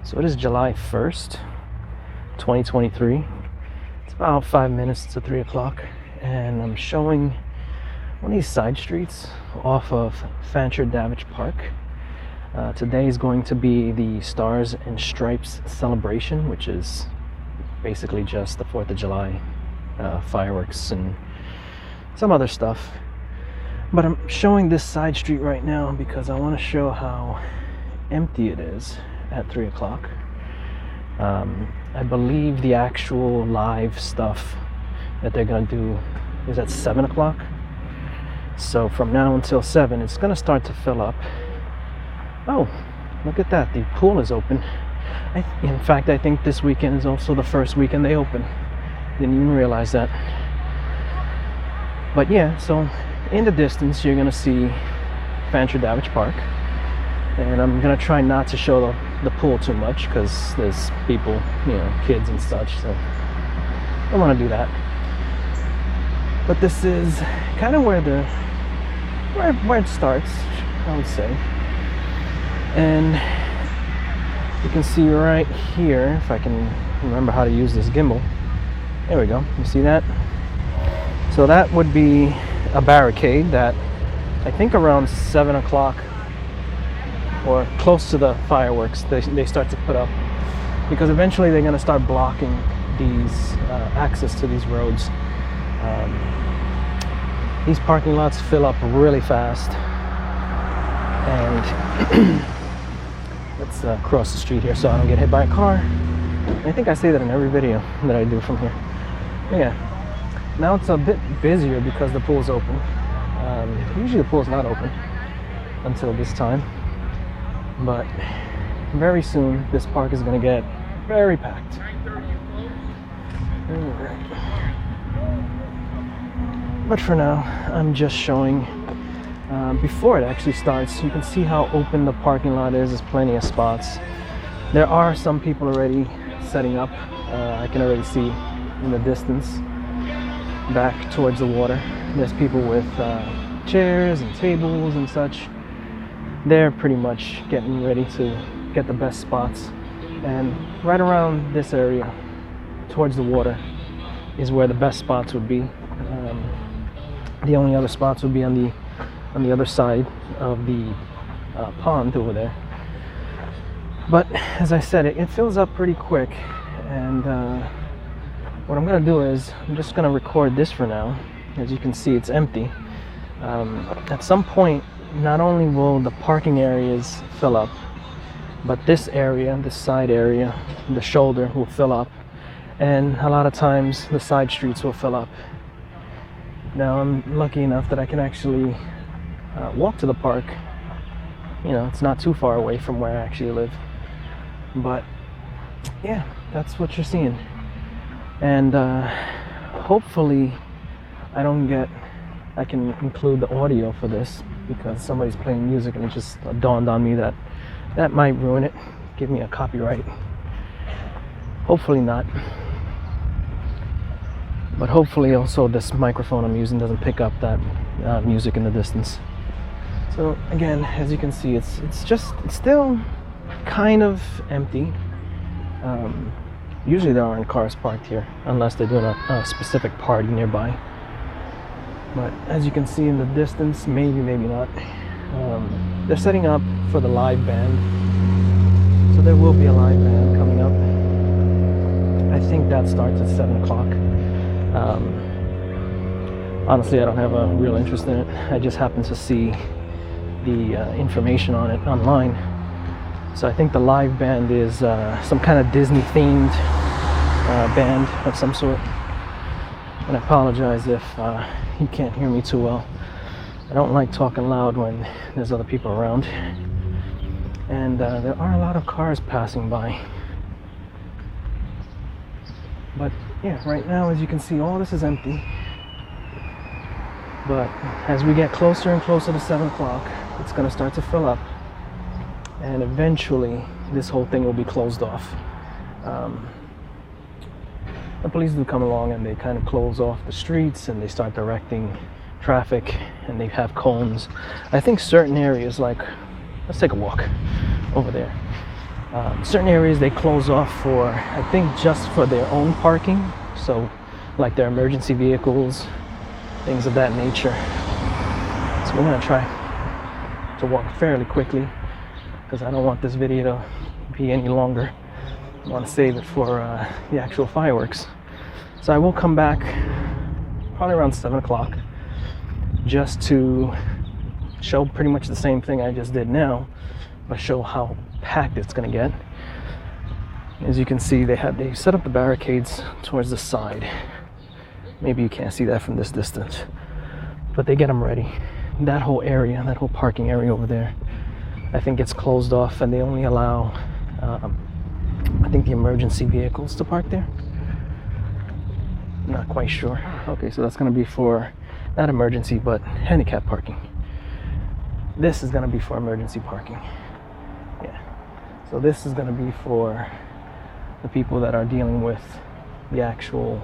So it is July 1st, 2023. It's about 5 minutes to 3 o'clock, and I'm showing one of these side streets off of Fancher Davidge Park. Today is going to be the Stars and Stripes celebration, which is basically just the 4th of July fireworks and some other stuff. But I'm showing this side street right now because I want to show how empty it is at 3 o'clock. I believe the actual live stuff that they're going to do is at 7 o'clock. So from now until 7, it's going to start to fill up. Oh, look at that. The pool is open. In fact, I think this weekend is also the first weekend they open. Didn't even realize that. But yeah, so in the distance, you're going to see Fancher Davidge Park. And I'm going to try not to show the pool too much because there's people, kids and such. So I don't want to do that. But this is kind of where it starts, I would say. And you can see right here, if I can remember how to use this gimbal. There we go. You see that? So that would be a barricade that I think around 7 o'clock or close to the fireworks they start to put up, because eventually they're going to start blocking these access to these roads. These parking lots fill up really fast, and let's cross the street here so I don't get hit by a car. I think I say that in every video that I do from here. But yeah, now it's a bit busier because the pool's open. Usually the pool's not open until this time, but very soon this park is going to get very packed. But for now, I'm just showing before it actually starts. You can see how open the parking lot is. There's plenty of spots. There are some people already setting up. I can already see in the distance back towards the water. There's people with chairs and tables and such. They're pretty much getting ready to get the best spots. And right around this area towards the water is where the best spots would be. The only other spots would be on the other side of the pond over there. But as I said, it fills up pretty quick, and what I'm going to do is I'm just going to record this for now. As you can see, it's empty. At some point, not only will the parking areas fill up, but this area, this side area, the shoulder will fill up, and a lot of times the side streets will fill up. Now I'm lucky enough that I can actually walk to the park. It's not too far away from where I actually live. But yeah, that's what you're seeing. And hopefully I can include the audio for this, because somebody's playing music and it just dawned on me that might ruin it, give me a copyright. Hopefully not. But hopefully also this microphone I'm using doesn't pick up that music in the distance. So again, as you can see, it's still kind of empty. Usually there aren't cars parked here unless they're doing a specific party nearby. But as you can see in the distance, maybe not, they're setting up for the live band. So there will be a live band coming up. I think that starts at 7 o'clock. Honestly, I don't have a real interest in it. I just happened to see the information on it online. So I think the live band is some kind of Disney themed band of some sort. And I apologize if you can't hear me too well. I don't like talking loud when there's other people around. And there are a lot of cars passing by. But yeah, right now, as you can see, all this is empty. But as we get closer and closer to 7 o'clock, it's going to start to fill up. And eventually, this whole thing will be closed off. The police do come along and they kind of close off the streets and they start directing traffic, and they have cones. I think certain areas, like, let's take a walk over there. Certain areas they close off for, I think, just for their own parking. So like their emergency vehicles, things of that nature. So we're gonna try to walk fairly quickly because I don't want this video to be any longer. I want to save it for the actual fireworks. So I will come back probably around 7 o'clock just to show pretty much the same thing I just did now, but show how packed it's gonna get. As you can see, they set up the barricades towards the side. Maybe you can't see that from this distance, but they get them ready. That whole area, that whole parking area over there, I think it's closed off, and they only allow I think the emergency vehicles to park there. I'm not quite sure. Okay, so that's gonna be for not emergency but handicap parking. This is gonna be for emergency parking. Yeah. So this is gonna be for the people that are dealing with the actual,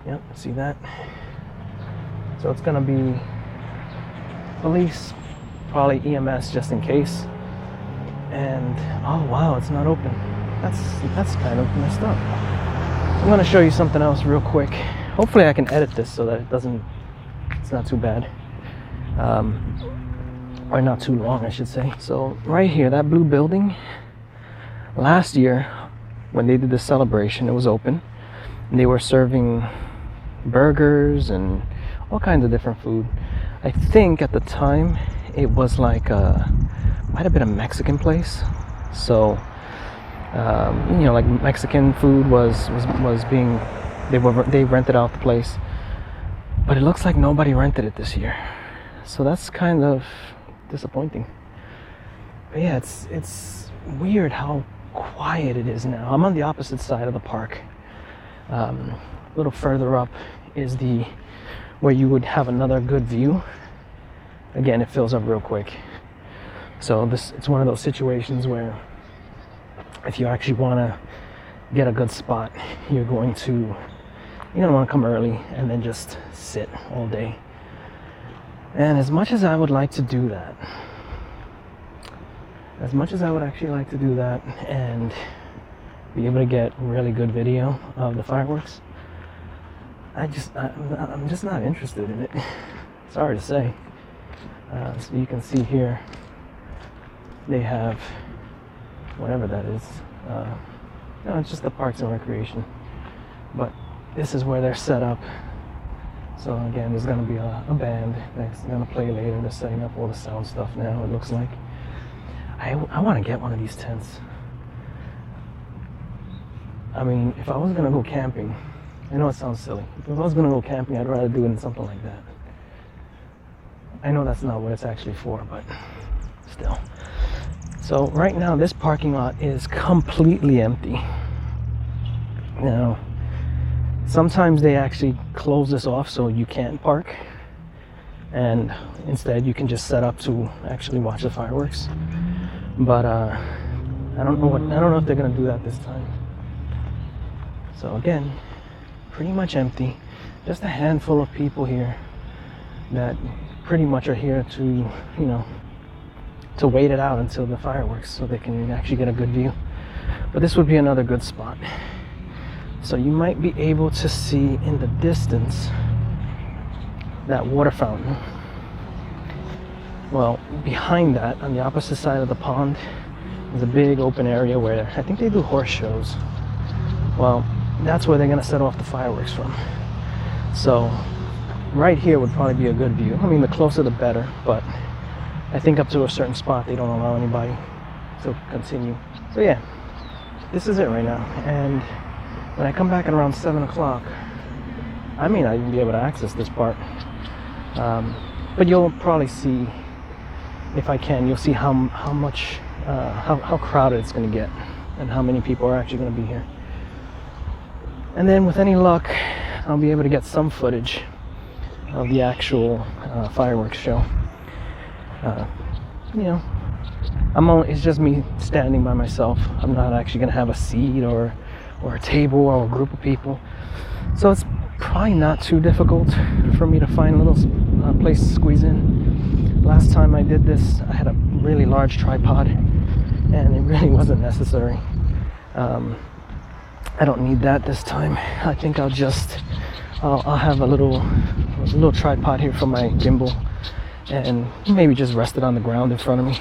yep, see that? So it's gonna be police, probably EMS just in case. And oh wow, it's not open. That's kind of messed up. I'm gonna show you something else real quick. Hopefully I can edit this so that it's not too bad. Or not too long, I should say. So right here, that blue building, last year when they did the celebration, it was open. And they were serving burgers and all kinds of different food. I think at the time it was like might have been a Mexican place. So you know, like Mexican food was being, they rented out the place, but it looks like nobody rented it this year. So that's kind of disappointing. But yeah, it's weird how quiet it is now. I'm on the opposite side of the park. A little further up is where you would have another good view. Again, it fills up real quick. So it's one of those situations where if you actually want to get a good spot, you're gonna want to come early and then just sit all day. And as much as I would like to do that, as much as I would actually like to do that and be able to get really good video of the fireworks, I'm just not interested in it. Sorry to say. So you can see here, they have whatever that is. No, it's just the Parks and Recreation. But this is where they're set up. So again, there's going to be a band that's going to play later. They're setting up all the sound stuff now, it looks like. I want to get one of these tents. I mean, if I was going to go camping, I know it sounds silly. If I was going to go camping, I'd rather do it in something like that. I know that's not what it's actually for, but still. So right now, this parking lot is completely empty. Now, sometimes they actually close this off so you can't park, and instead you can just set up to actually watch the fireworks. But I don't know if they're gonna do that this time. So again, pretty much empty. Just a handful of people here that pretty much are here to, to wait it out until the fireworks so they can actually get a good view. But this would be another good spot. So you might be able to see in the distance that water fountain. Well, behind that, on the opposite side of the pond, is a big open area where I think they do horse shows. Well, that's where they're gonna set off the fireworks from. So right here would probably be a good view. I mean, the closer the better, but I think up to a certain spot they don't allow anybody to continue. So yeah, this is it right now. And when I come back at around 7 o'clock, I may not even be able to access this part. But you'll probably see, if I can, you'll see how much, how crowded it's going to get and how many people are actually going to be here. And then with any luck, I'll be able to get some footage of the actual fireworks show. It's just me standing by myself. I'm not actually going to have a seat or a table or a group of people. So it's probably not too difficult for me to find a little place to squeeze in. Last time I did this, I had a really large tripod, and really wasn't necessary. I don't need that this time. I think I'll have a little tripod here for my gimbal, and maybe just rest it on the ground in front of me.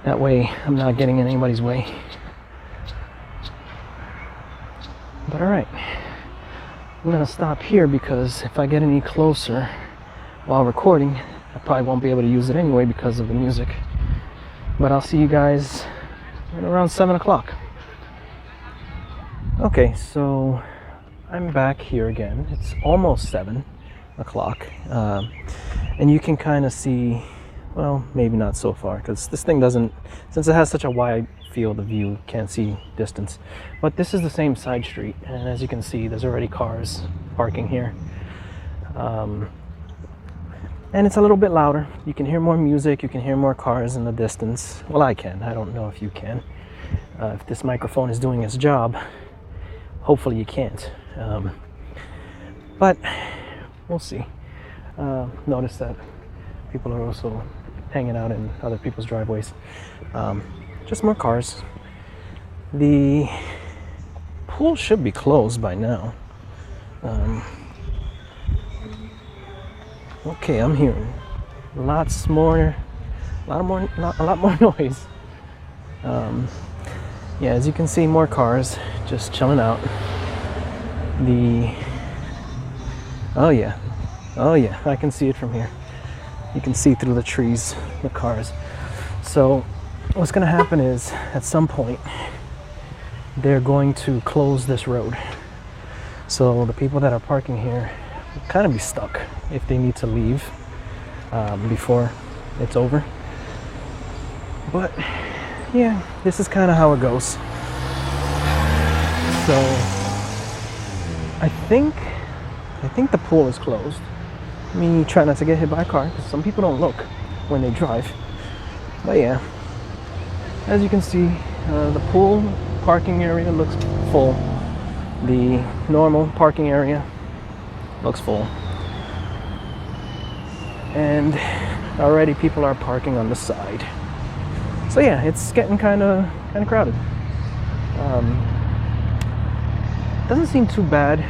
That way I'm not getting in anybody's way. But alright, I'm gonna stop here because if I get any closer while recording, I probably won't be able to use it anyway because of the music. But I'll see you guys at around 7 o'clock. Okay, so I'm back here again. It's almost 7 o'clock. And you can kind of see, well, maybe not so far, because this thing doesn't, since it has such a wide field of view, can't see distance. But this is the same side street, and as you can see, there's already cars parking here. And it's a little bit louder. You can hear more music, you can hear more cars in the distance. Well, I can. I don't know if you can. If this microphone is doing its job, hopefully you can't. But we'll see. Notice that people are also hanging out in other people's driveways. Just more cars. The pool should be closed by now. Okay, I'm hearing a lot more noise. Yeah, as you can see, more cars just chilling out. Oh yeah, I can see it from here. You can see through the trees, the cars. So what's gonna happen is, at some point, they're going to close this road. So the people that are parking here will kind of be stuck if they need to leave before it's over. But yeah, this is kind of how it goes. So I think the pool is closed. Let me try not to get hit by a car, because some people don't look when they drive. But yeah, as you can see, the pool parking area looks full. The normal parking area looks full. And already people are parking on the side. So yeah, it's getting kind of crowded. Doesn't seem too bad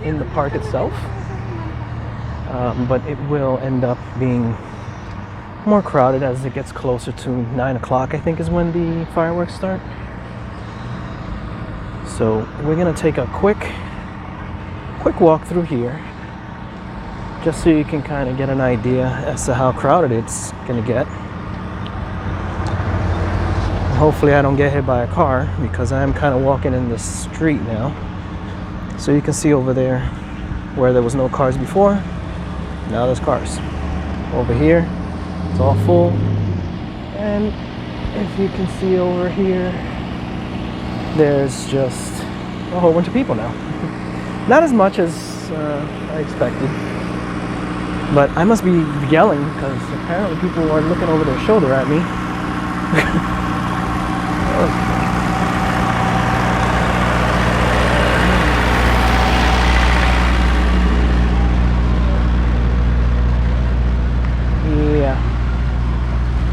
in the park itself, but it will end up being more crowded as it gets closer to 9 o'clock, I think, is when the fireworks start. So we're gonna take a quick walk through here, just so you can kind of get an idea as to how crowded it's gonna get. Hopefully I don't get hit by a car, because I am kind of walking in the street now. So you can see over there where there was no cars before, now there's cars. Over here, it's all full. And if you can see over here, there's just a whole bunch of people now. Not as much as I expected. But I must be yelling, because apparently people are looking over their shoulder at me.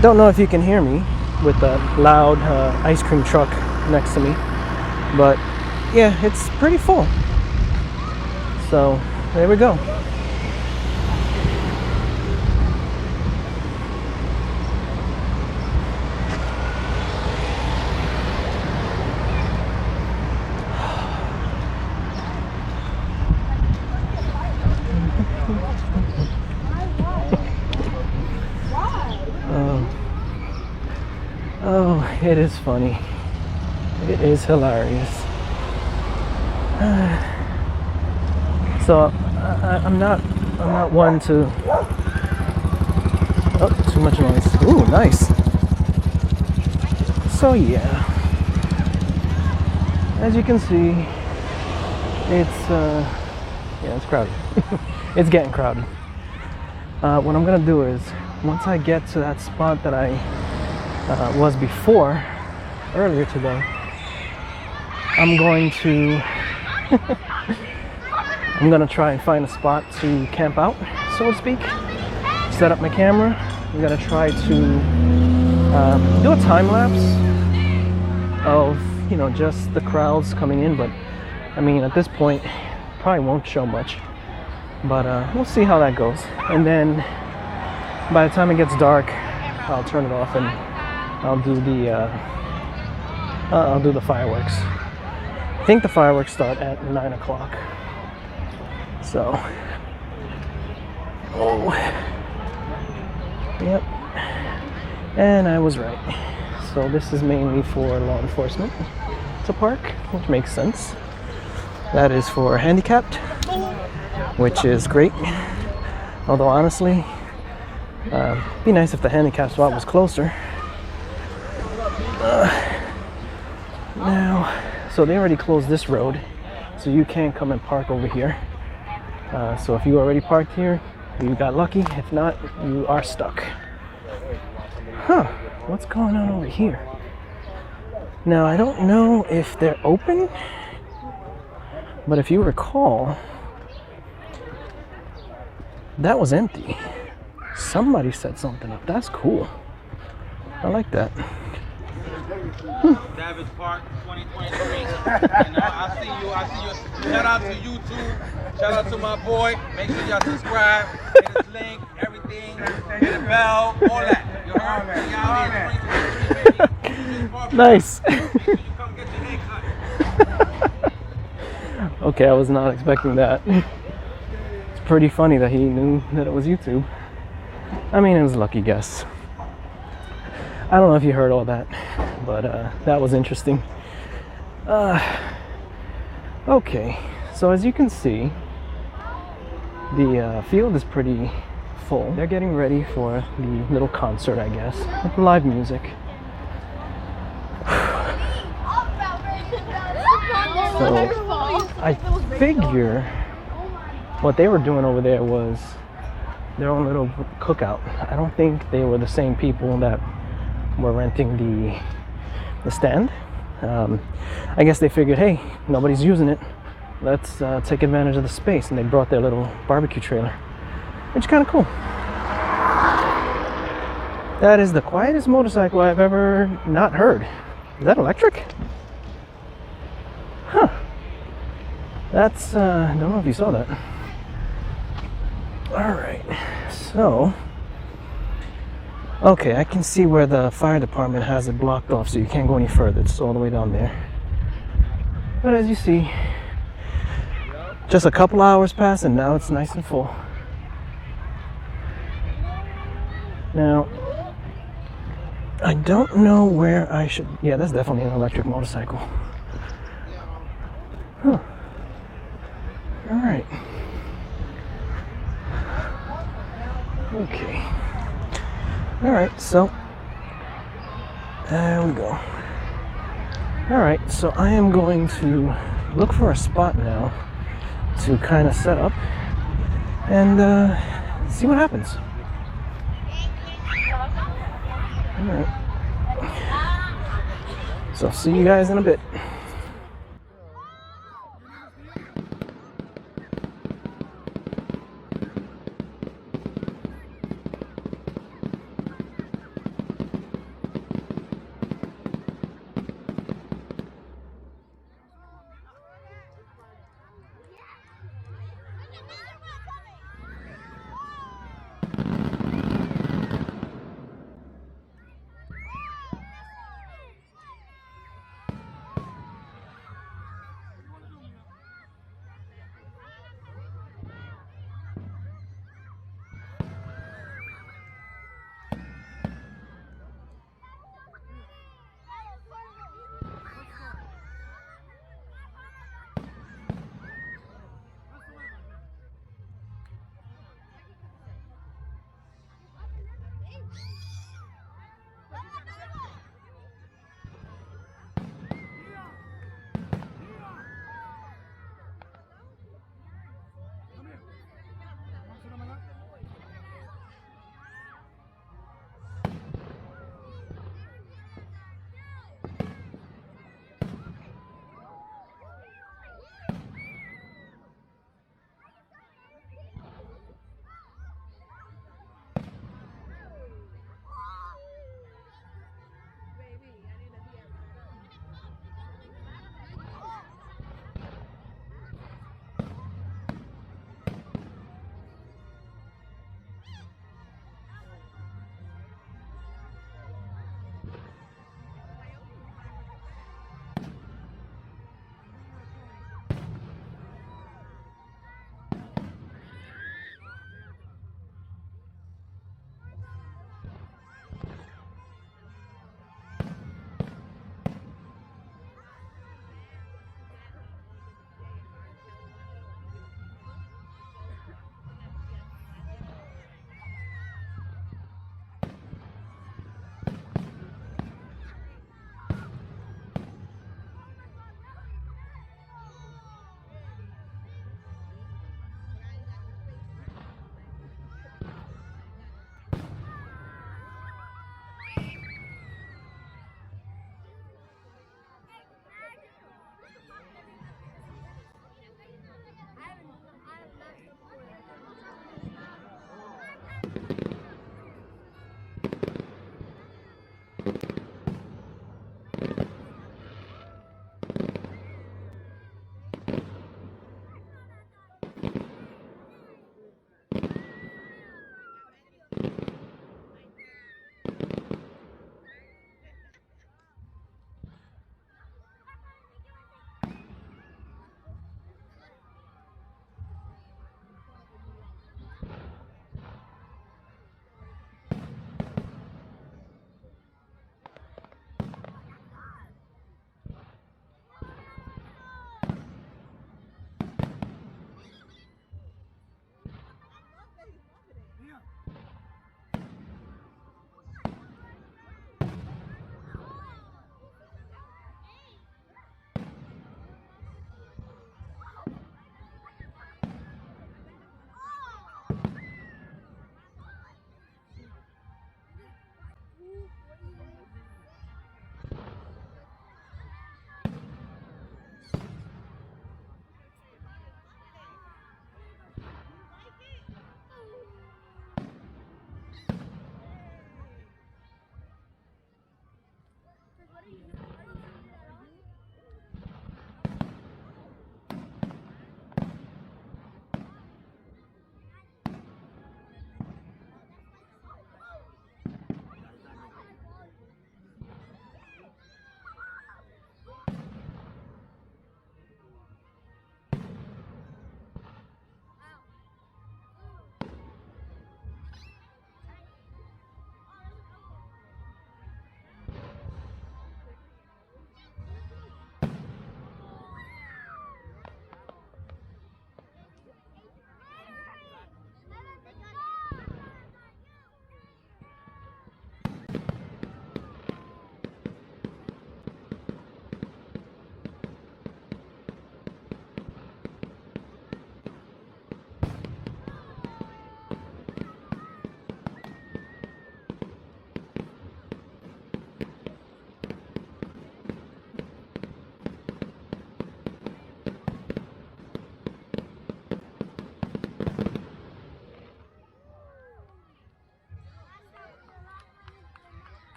Don't know if you can hear me with the loud ice cream truck next to me, but yeah, it's pretty full. So there we go. Oh, it is funny. It is hilarious. So I'm not one to. Oh, too much noise. Ooh, nice. So yeah, as you can see, it's crowded. It's getting crowded. What I'm gonna do is, once I get to that spot that I was before earlier today, I'm going to try and find a spot to camp out, so to speak. Set up my camera. I'm gonna try to do a time lapse of, you know, just the crowds coming in. But I mean, at this point, probably won't show much. But we'll see how that goes. And then by the time it gets dark, I'll turn it off and I'll do the fireworks. I think the fireworks start at 9 o'clock. So, oh, yep. And I was right. So this is mainly for law enforcement to park, which makes sense. That is for handicapped, which is great. Although honestly, be nice if the handicap spot was closer. Now, so they already closed this road, so you can't come and park over here. So if you already parked here, you got lucky. If not, you are stuck. Huh, what's going on over here? Now, I don't know if they're open, but if you recall, that was empty. Somebody set something up. That's cool. I like that. Davidge Park 2023. I see you. Shout out to YouTube. Shout out to my boy. Make sure y'all subscribe. Hit his link, everything. Hit the bell, all that. You heard me? Y'all here 2023, baby. Nice. Make sure you come get your haircut. Okay, I was not expecting that. It's pretty funny that he knew that it was YouTube. I mean, it was a lucky guess. I don't know if you heard all that, but that was interesting. Okay, so as you can see, the field is pretty full. They're getting ready for the little concert, I guess, with live music. So I figure what they were doing over there was their own little cookout. I don't think they were the same people that were renting the stand. I guess they figured, hey, nobody's using it. Let's take advantage of the space, and they brought their little barbecue trailer, which is kind of cool. That is the quietest motorcycle I've ever not heard. Is that electric? Huh. That's, I don't know if you saw that. All right, so, okay, I can see where the fire department has it blocked off, so you can't go any further. It's all the way down there. But as you see, just a couple hours pass and now it's nice and full. Now, I don't know where I should, yeah, that's definitely an electric motorcycle. Huh. All right. Okay. All right, so there we go. All right, so I am going to look for a spot now to kind of set up and see what happens. All right. So I'll see you guys in a bit.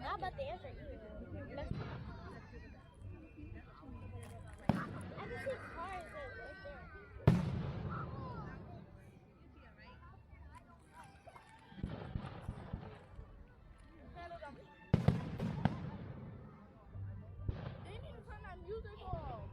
Not about the answer either. I can see cars right there. They need to turn that music off.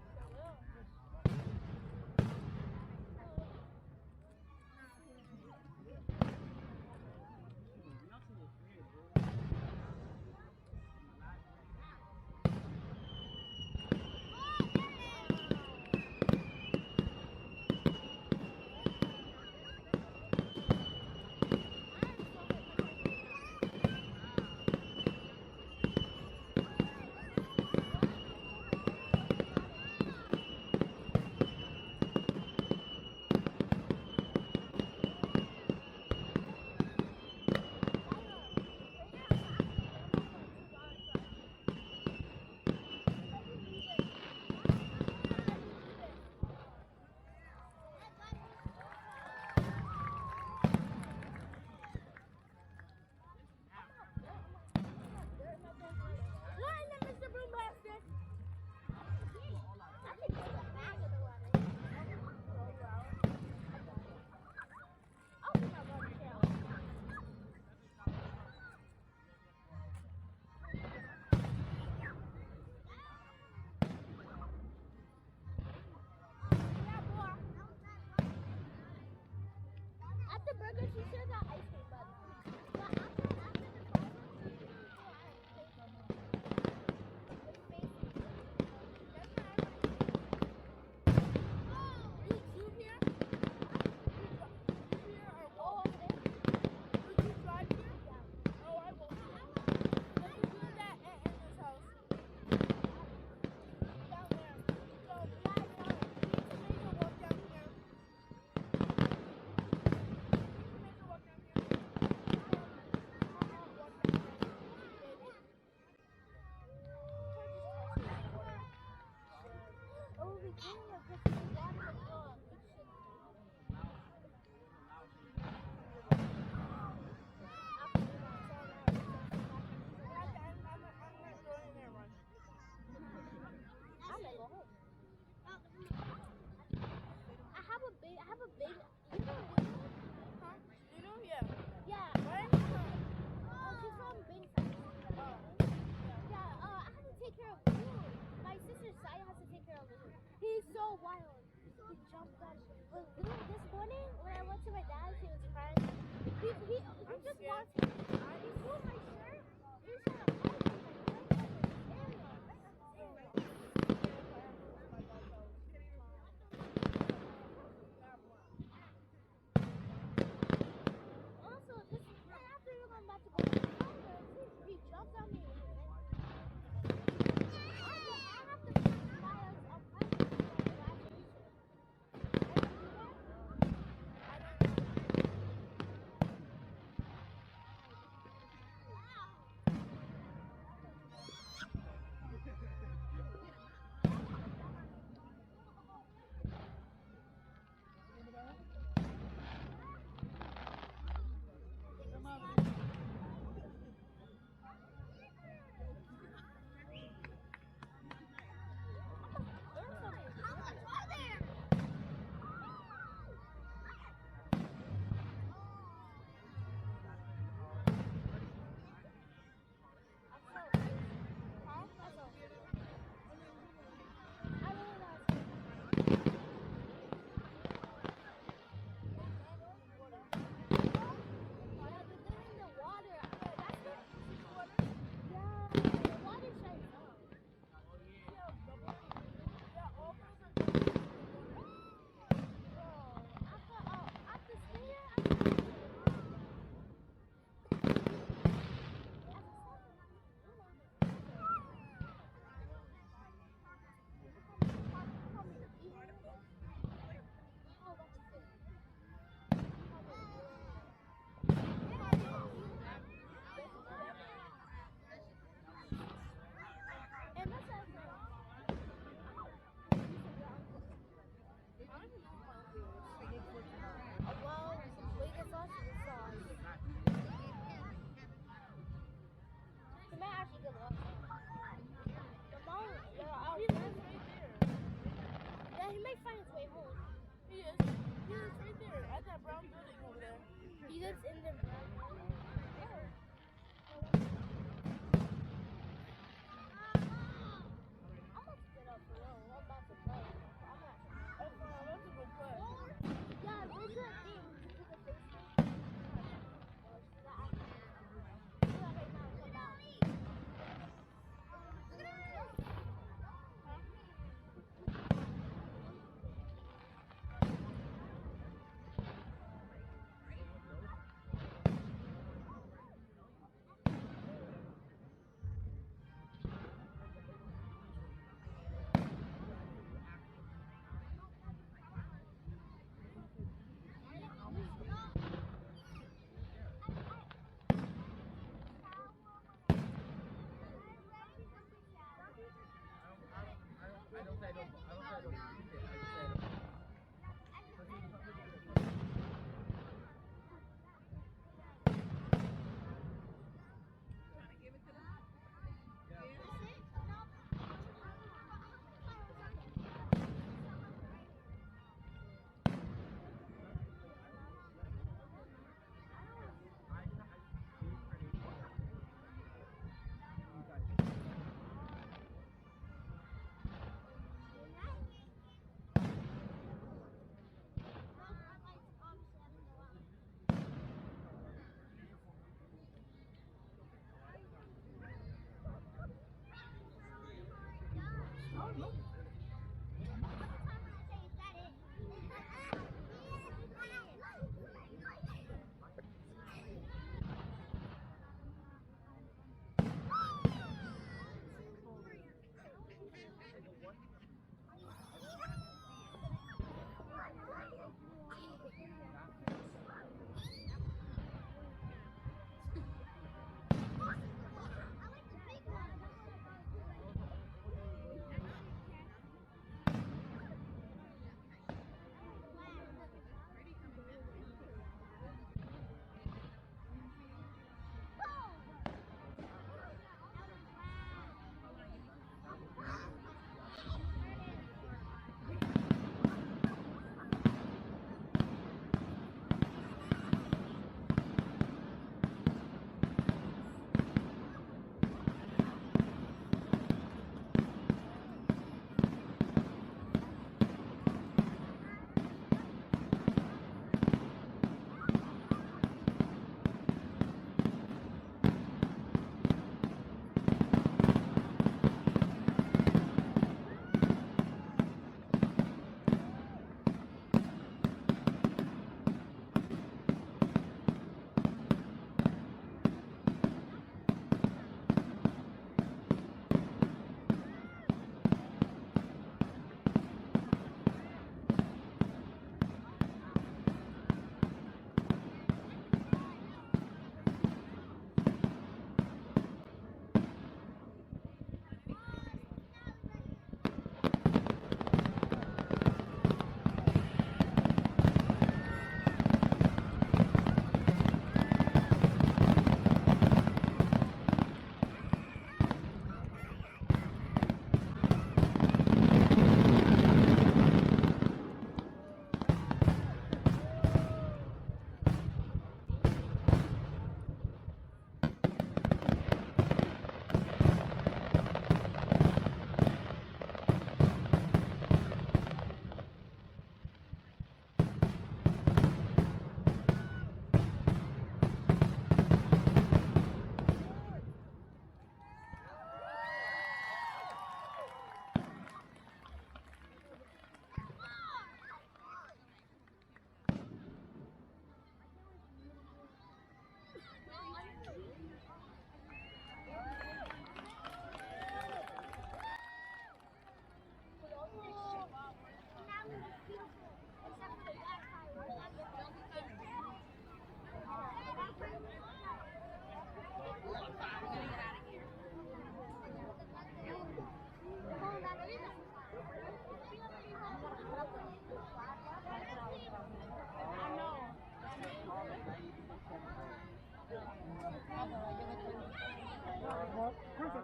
At the burger, she should have got ice cream, but after the I have a big, you know, huh? You know, yeah. Yeah. Where? She's from Bayside. Yeah, I have to take care of Blue. My sister Saya has to take care of Blue. He's so wild. He jumped on. But Blue, this morning, when I went to my dad, he was crying. He just walked. He pulled my shirt. He was trying to fight me. Also, this right after I'm about to go to the shower, he jumped on me. I have to put miles of the mom, He lives right there. yeah, he might find his way home. He is. He lives right there at that brown building over there. He lives in the brown building. I'm about to get up for real. I'm about to play. I'm not. That's a good play. Yeah, there's a thing. You do the face thing. Do that right now. Come down.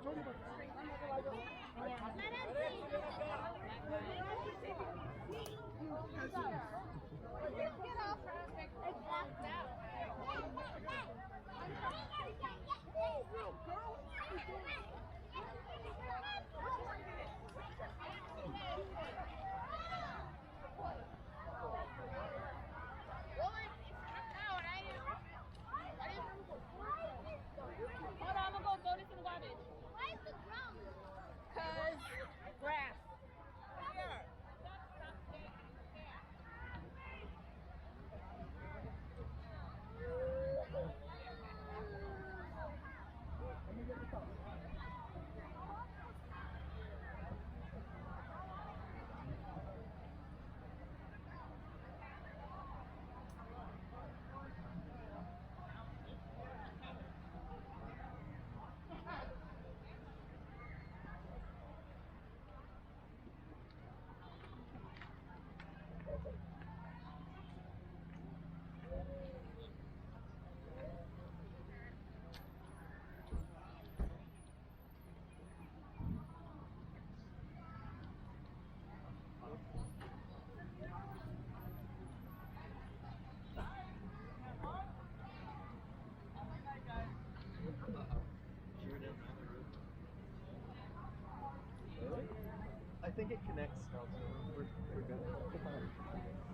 Get off. It's blacked out. Hold on, I'm gonna go throw this in the garbage. Why is the ground? Cause grass. I think it connects now, so we're good.